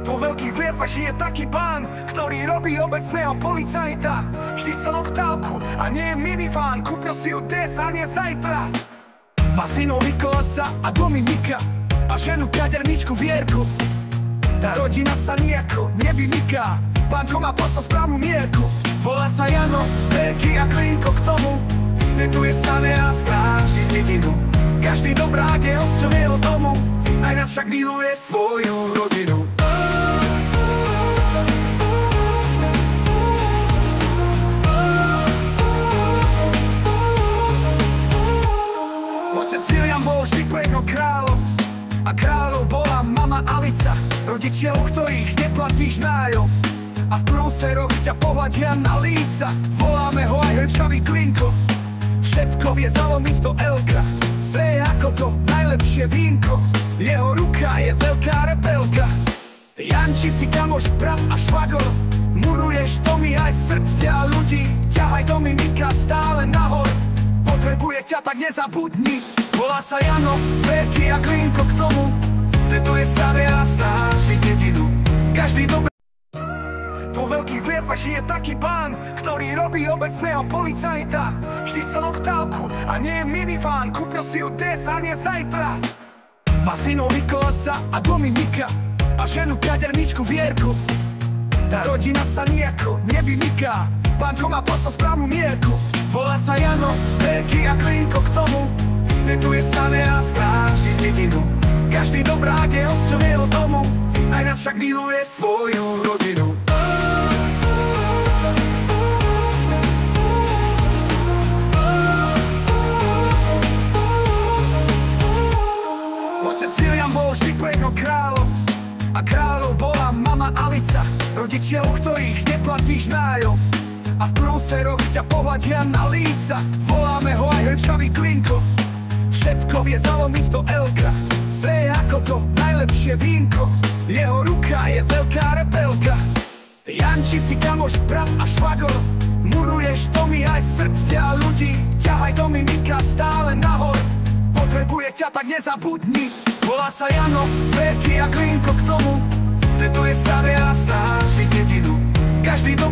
Po veľkých zliacach je taký pán, ktorý robí obecného policajta. Vždy chcel oktávku a nie je miniván, kúpil si ju dnes a nie zajtra. Má synov Nikolasa a Dominika a ženu kaderničku Vierku. Tá rodina sa nejako nevymyká, pánko má posto správnu mierku. Volá sa Jano, veľký a Klinko k tomu, tetuje stane a stráži dedinu. Každý dobrák je hosťom jeho domu, najviac však miluje svoju rodinu. Otec William bol vždy pre jeho kráľom a kráľov bola mama Alica. Rodičia, u ktorých neplatíš nájom a v prúseroch ťa pohľadia na líca. Voláme ho aj hrčavý Klinko, všetko vie zalomiť to Elka. Zreje ako to najlepšie vínko, jeho ruka je veľká rebelka. Janči si kamoš, brat a švagor, muruješ Tomi aj srdcia ľudí. Ťahaj Dominika stále nahor, potrebuje ťa, tak nezabudni. Volá sa Jano, veľký a Klinko k tomu, tetuje stane a stráži dedinu. Každý dobrý po veľkých zliacach je taký pán, ktorý robí obecného policajta. Vždy chcel oktávku a nie je miniván, kúpil si ju dnes a nie zajtra. Má synov Nikolasa a Dominika a ženu kaderničku Vierku. Tá rodina sa nejako nevymyká, pánko má posto správnu mierku. Volá sa Jano, veľký a Klinko k tomu, tetuje stane a stráži dedinu. Každý dobrák je hosťom jeho domu, najviac však miluje svoju rodinu. Otec William bol vždy pre jeho kráľom a kráľov bola mama Alica. Rodičia, u ktorých neplatíš nájom a v prúseroch ťa pohľadia na líca. Voláme ho aj hrčavý Klinko, všetko vie zalomiť to Elka. Zreje ako to najlepšie vínko, jeho ruka je veľká rebelka. Janči si kamoš, brat a švagor, muruješ Tomi aj srdcia ľudí. Ťahaj Dominika stále nahor, potrebuje ťa, tak nezabudni. Volá sa Jano, veľký a Klinko k tomu, tetuje stane a stráži dedinu. Každý dobrý